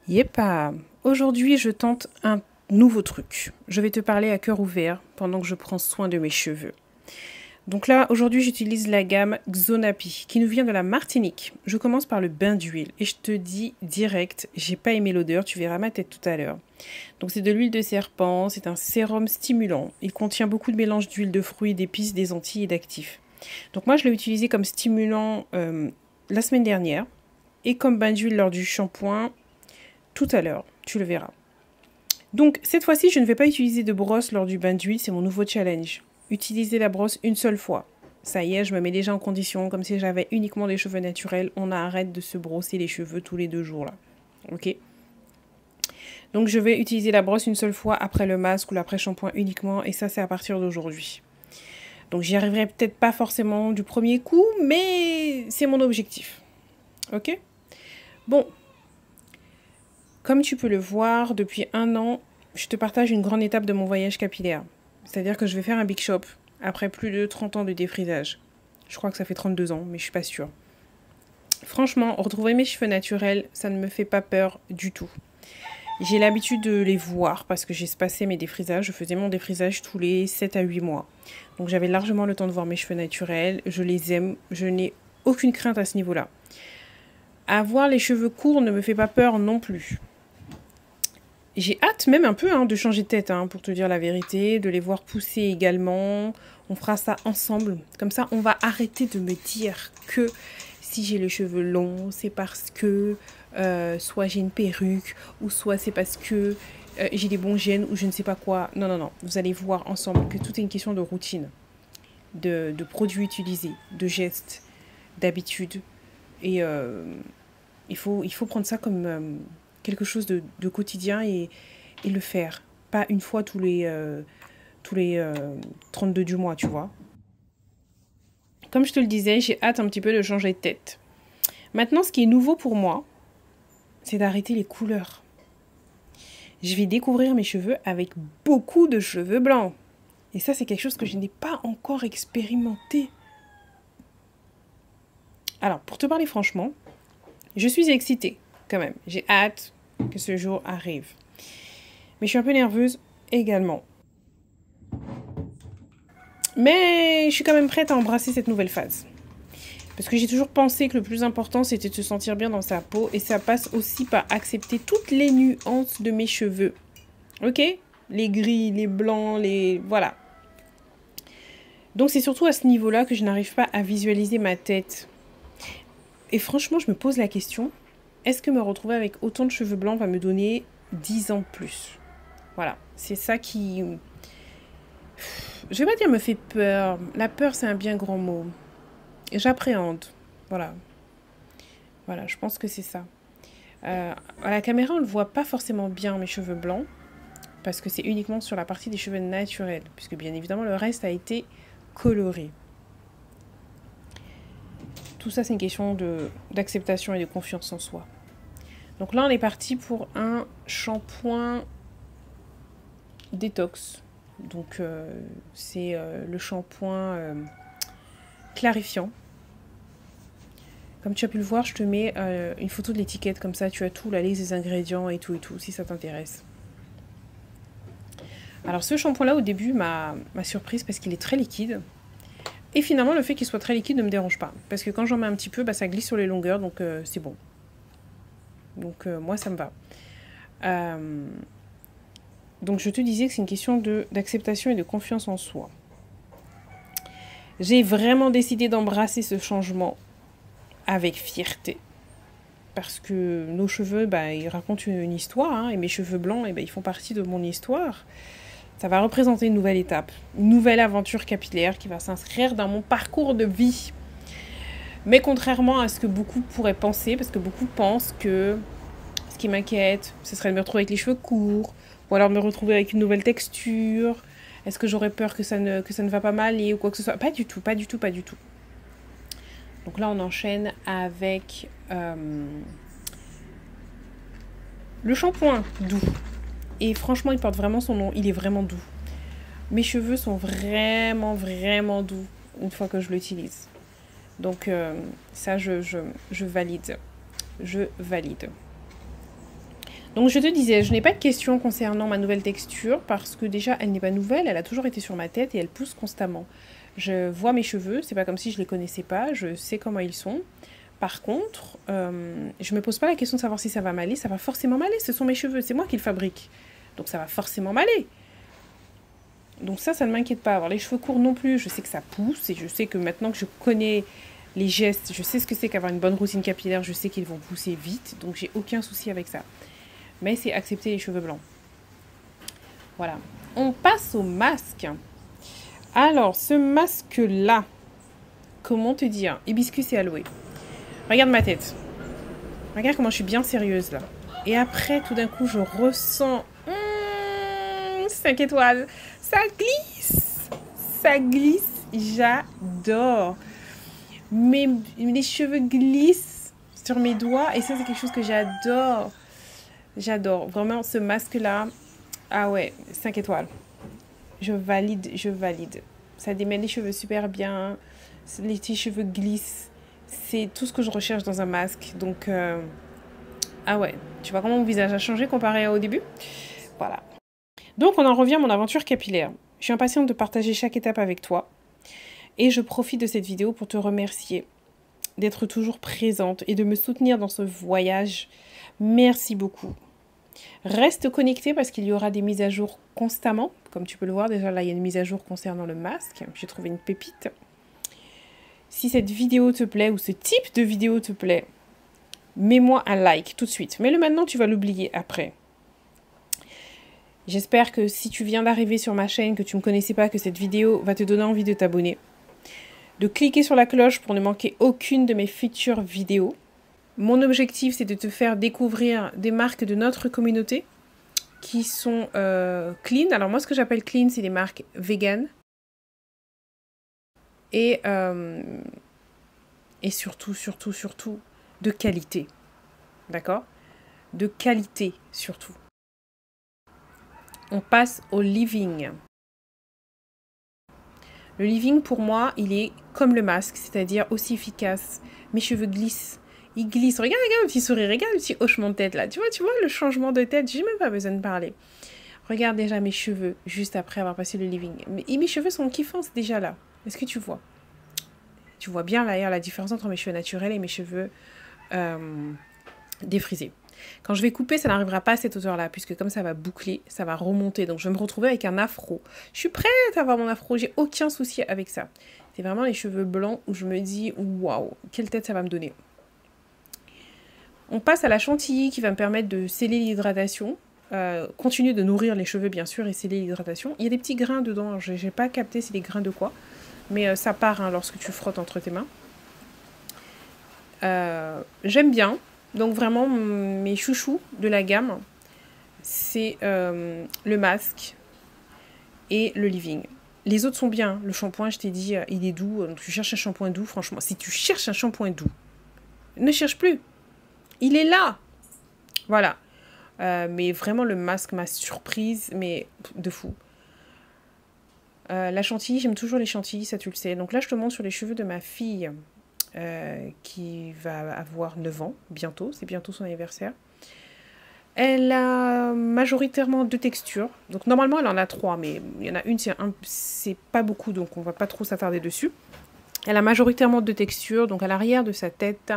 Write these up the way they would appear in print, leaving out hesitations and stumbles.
Yépa, aujourd'hui je tente un nouveau truc. Je vais te parler à cœur ouvert pendant que je prends soin de mes cheveux. Donc là, aujourd'hui j'utilise la gamme Xonapi qui nous vient de la Martinique. Je commence par le bain d'huile et je te dis direct, j'ai pas aimé l'odeur, tu verras ma tête tout à l'heure. Donc c'est de l'huile de serpent, c'est un sérum stimulant. Il contient beaucoup de mélange d'huile de fruits, d'épices, des Antilles et d'actifs. Donc moi je l'ai utilisé comme stimulant la semaine dernière et comme bain d'huile lors du shampoing tout à l'heure, tu le verras. Donc cette fois-ci, je ne vais pas utiliser de brosse lors du bain d'huile, c'est mon nouveau challenge. Utiliser la brosse une seule fois. Ça y est, je me mets déjà en condition, comme si j'avais uniquement des cheveux naturels. On arrête de se brosser les cheveux tous les 2 jours là. Ok. Donc je vais utiliser la brosse une seule fois après le masque ou l'après-shampoing uniquement, et ça c'est à partir d'aujourd'hui. Donc j'y arriverai peut-être pas forcément du premier coup, mais c'est mon objectif. Ok. Bon. Comme tu peux le voir, depuis 1 an, je te partage une grande étape de mon voyage capillaire. C'est-à-dire que je vais faire un big shop après plus de 30 ans de défrisage. Je crois que ça fait 32 ans, mais je suis pas sûre. Franchement, retrouver mes cheveux naturels, ça ne me fait pas peur du tout. J'ai l'habitude de les voir parce que j'ai espacé mes défrisages. Je faisais mon défrisage tous les 7 à 8 mois. Donc j'avais largement le temps de voir mes cheveux naturels. Je les aime. Je n'ai aucune crainte à ce niveau-là. Avoir les cheveux courts ne me fait pas peur non plus. J'ai hâte même un peu de changer de tête, pour te dire la vérité, de les voir pousser également. On fera ça ensemble. Comme ça, on va arrêter de me dire que si j'ai les cheveux longs, c'est parce que soit j'ai une perruque, ou soit c'est parce que j'ai des bons gènes, ou je ne sais pas quoi. Non, non, non. Vous allez voir ensemble que tout est une question de routine, de produits utilisés, de gestes, d'habitudes. Et il faut prendre ça comme quelque chose de quotidien et le faire. Pas une fois tous les 32 du mois, tu vois. Comme je te le disais, j'ai hâte un petit peu de changer de tête. Maintenant, ce qui est nouveau pour moi, c'est d'arrêter les couleurs. Je vais découvrir mes cheveux avec beaucoup de cheveux blancs. Et ça, c'est quelque chose que je n'ai pas encore expérimenté. Alors, pour te parler franchement, je suis excitée quand même. J'ai hâte que ce jour arrive. Mais je suis un peu nerveuse également. Mais je suis quand même prête à embrasser cette nouvelle phase. Parce que j'ai toujours pensé que le plus important, c'était de se sentir bien dans sa peau. Et ça passe aussi par accepter toutes les nuances de mes cheveux. Ok? Les gris, les blancs, les... Voilà. Donc c'est surtout à ce niveau-là que je n'arrive pas à visualiser ma tête. Et franchement, je me pose la question, est-ce que me retrouver avec autant de cheveux blancs va me donner 10 ans de plus? Voilà, c'est ça qui... Je vais pas dire me fait peur. La peur, c'est un bien grand mot. Et j'appréhende. Voilà. Voilà, je pense que c'est ça. À la caméra, on ne voit pas forcément bien mes cheveux blancs, parce que c'est uniquement sur la partie des cheveux naturels, puisque bien évidemment, le reste a été coloré. Tout ça, c'est une question d'acceptation et de confiance en soi. Donc là, on est parti pour un shampoing détox. Donc, c'est le shampoing clarifiant. Comme tu as pu le voir, je te mets une photo de l'étiquette. Comme ça, tu as tout, la liste des ingrédients et tout, si ça t'intéresse. Alors, ce shampoing-là, au début, m'a surprise parce qu'il est très liquide. Et finalement, le fait qu'il soit très liquide ne me dérange pas. Parce que quand j'en mets un petit peu, ça glisse sur les longueurs, donc c'est bon. Donc moi, ça me va. Donc je te disais que c'est une question d'acceptation et de confiance en soi. J'ai vraiment décidé d'embrasser ce changement avec fierté. Parce que nos cheveux, ils racontent une histoire, et mes cheveux blancs, ils font partie de mon histoire. Ça va représenter une nouvelle étape, une nouvelle aventure capillaire qui va s'inscrire dans mon parcours de vie. Mais contrairement à ce que beaucoup pourraient penser, parce que beaucoup pensent que ce qui m'inquiète, ce serait de me retrouver avec les cheveux courts, ou alors de me retrouver avec une nouvelle texture. Est-ce que j'aurais peur que ça ne va pas m'aller ou quoi que ce soit? Pas du tout, pas du tout, pas du tout. Donc là, on enchaîne avec le shampoing doux. Et franchement, il porte vraiment son nom. Il est vraiment doux. Mes cheveux sont vraiment, vraiment doux une fois que je l'utilise. Donc ça, je valide. Je valide. Donc je te disais, je n'ai pas de questions concernant ma nouvelle texture parce que déjà elle n'est pas nouvelle, elle a toujours été sur ma tête et elle pousse constamment. Je vois mes cheveux, c'est pas comme si je les connaissais pas, je sais comment ils sont. Par contre, je me pose pas la question de savoir si ça va m'aller, ça va forcément m'aller, ce sont mes cheveux, c'est moi qui le fabrique. Donc ça va forcément m'aller. Donc ça ne m'inquiète pas. Avoir les cheveux courts non plus, je sais que ça pousse et je sais que maintenant que je connais les gestes, je sais ce que c'est qu'avoir une bonne routine capillaire, je sais qu'ils vont pousser vite, donc j'ai aucun souci avec ça. Mais c'est accepter les cheveux blancs. Voilà. On passe au masque. Alors, ce masque-là, comment te dire? Hibiscus et aloe. Regarde ma tête. Regarde comment je suis bien sérieuse, là. Et après, tout d'un coup, je ressens... 5 étoiles. Ça glisse. Ça glisse. J'adore. Les cheveux glissent sur mes doigts. Et ça, c'est quelque chose que j'adore. J'adore. Vraiment, ce masque-là. Ah ouais, 5 étoiles. Je valide, je valide. Ça démêle les cheveux super bien. Les petits cheveux glissent. C'est tout ce que je recherche dans un masque. Donc, ah ouais. Tu vois comment mon visage a changé comparé au début? Voilà. Donc, on en revient à mon aventure capillaire. Je suis impatiente de partager chaque étape avec toi. Et je profite de cette vidéo pour te remercier d'être toujours présente et de me soutenir dans ce voyage. Merci beaucoup. Reste connecté parce qu'il y aura des mises à jour constamment. Comme tu peux le voir, déjà là, il y a une mise à jour concernant le masque. J'ai trouvé une pépite. Si cette vidéo te plaît ou ce type de vidéo te plaît, mets-moi un like tout de suite. Mets-le maintenant, tu vas l'oublier après. J'espère que si tu viens d'arriver sur ma chaîne, que tu ne me connaissais pas, que cette vidéo va te donner envie de t'abonner. De cliquer sur la cloche pour ne manquer aucune de mes futures vidéos. Mon objectif, c'est de te faire découvrir des marques de notre communauté qui sont clean. Alors moi, ce que j'appelle clean, c'est des marques vegan. Et surtout, de qualité. D'accord? De qualité, surtout. On passe au living. Le living, pour moi, il est comme le masque, c'est-à-dire aussi efficace. Mes cheveux glissent. Ils glissent. Regarde le petit sourire, regarde le petit hochement de tête là. Tu vois le changement de tête, j'ai même pas besoin de parler. Regarde déjà mes cheveux, juste après avoir passé le living. Mes cheveux sont kiffants, c'est déjà là. Est-ce que tu vois? Tu vois bien là, la différence entre mes cheveux naturels et mes cheveux défrisés. Quand je vais couper, ça n'arrivera pas à cette hauteur-là, puisque comme ça va boucler, ça va remonter. Donc je vais me retrouver avec un afro. Je suis prête à avoir mon afro, j'ai aucun souci avec ça. C'est vraiment les cheveux blancs où je me dis, waouh, quelle tête ça va me donner. On passe à la chantilly qui va me permettre de sceller l'hydratation. Continuer de nourrir les cheveux, bien sûr, et sceller l'hydratation. Il y a des petits grains dedans, je n'ai pas capté c'est des grains de quoi. Mais ça part hein, lorsque tu frottes entre tes mains. J'aime bien. Donc vraiment, mes chouchous de la gamme, c'est le masque et le living. Les autres sont bien. Le shampoing, je t'ai dit, il est doux. Donc tu cherches un shampoing doux, franchement. Si tu cherches un shampoing doux, ne cherche plus. Il est là. Voilà. Mais vraiment, le masque m'a surprise, mais de fou. La chantilly, j'aime toujours les chantilly, ça tu le sais. Donc là, je te montre sur les cheveux de ma fille. Qui va avoir 9 ans, bientôt, c'est bientôt son anniversaire. Elle a majoritairement 2 textures, donc normalement elle en a 3, mais il y en a une, c'est pas beaucoup, donc on va pas trop s'attarder dessus. Elle a majoritairement 2 textures, donc à l'arrière de sa tête,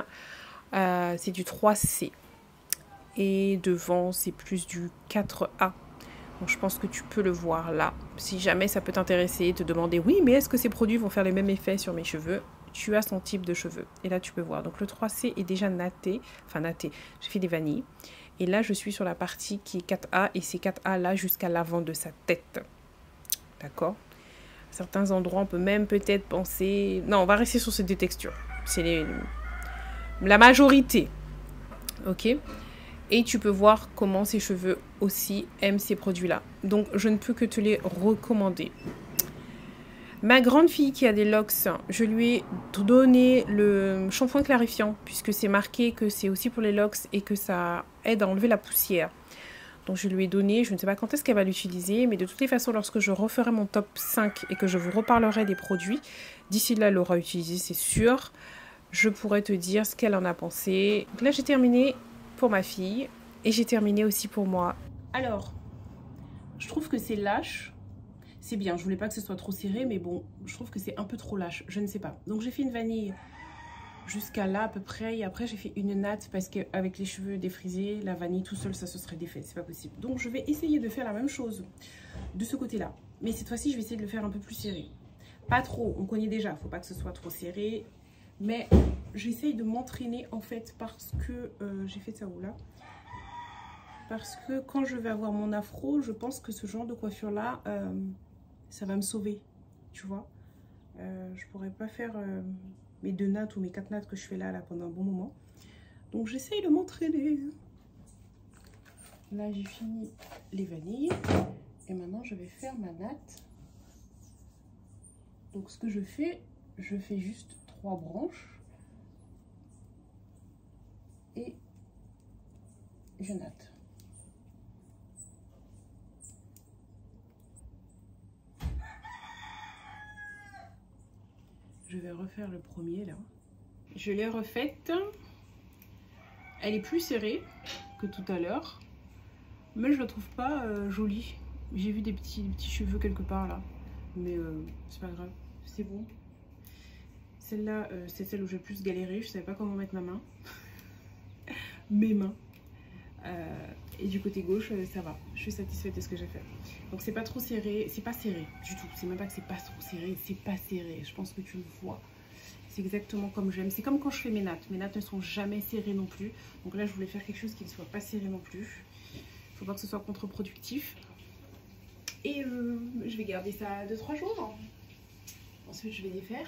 c'est du 3C, et devant c'est plus du 4A. Donc je pense que tu peux le voir là. Si jamais ça peut t'intéresser, te demander, oui, mais est-ce que ces produits vont faire les mêmes effets sur mes cheveux ? Tu as son type de cheveux. Et là, tu peux voir. Donc, le 3C est déjà natté. Enfin, natté. J'ai fait des vanilles. Et là, je suis sur la partie qui est 4A. Et c'est 4A là jusqu'à l'avant de sa tête. D'accord? À certains endroits, on peut même peut-être penser... Non, on va rester sur ces 2 textures. C'est la majorité. Ok? Et tu peux voir comment ces cheveux aussi aiment ces produits-là. Donc, je ne peux que te les recommander. Ma grande fille qui a des locks, je lui ai donné le shampoing clarifiant puisque c'est marqué que c'est aussi pour les locks et que ça aide à enlever la poussière. Donc je lui ai donné, je ne sais pas quand est-ce qu'elle va l'utiliser, mais de toutes les façons, lorsque je referai mon top 5 et que je vous reparlerai des produits, d'ici là, elle l'aura utilisé, c'est sûr. Je pourrais te dire ce qu'elle en a pensé. Donc là, j'ai terminé pour ma fille. Et j'ai terminé aussi pour moi. Alors, je trouve que c'est lâche. C'est bien, je voulais pas que ce soit trop serré, mais bon, je trouve que c'est un peu trop lâche, je ne sais pas. Donc j'ai fait une vanille jusqu'à là à peu près, et après j'ai fait une natte parce qu'avec les cheveux défrisés, la vanille tout seul ça se serait défait, c'est pas possible. Donc je vais essayer de faire la même chose de ce côté-là, mais cette fois-ci je vais essayer de le faire un peu plus serré. Pas trop, on connaît déjà, faut pas que ce soit trop serré, mais j'essaye de m'entraîner en fait parce que j'ai fait ça où là. Parce que quand je vais avoir mon afro, je pense que ce genre de coiffure là, ça va me sauver, tu vois. Je pourrais pas faire mes 2 nattes ou mes 4 nattes que je fais là pendant un bon moment. Donc j'essaye de m'entraîner. Là j'ai fini les vanilles. Et maintenant je vais faire ma natte. Donc ce que je fais juste 3 branches. Et je natte. Je vais refaire le premier là. Je l'ai refaite. Elle est plus serrée que tout à l'heure. Mais je la trouve pas jolie. J'ai vu des petits cheveux quelque part là. Mais c'est pas grave. C'est bon. Celle-là, c'est celle où j'ai le plus galéré. Je savais pas comment mettre ma main. Mes mains. Et du côté gauche, ça va. Je suis satisfaite de ce que j'ai fait. Donc c'est pas trop serré. C'est pas serré du tout. C'est même pas que c'est pas trop serré. C'est pas serré. Je pense que tu le vois. C'est exactement comme j'aime. C'est comme quand je fais mes nattes. Mes nattes ne sont jamais serrées non plus. Donc là, je voulais faire quelque chose qui ne soit pas serré non plus. Il faut pas que ce soit contre-productif. Et je vais garder ça 2-3 jours. Ensuite, je vais les faire.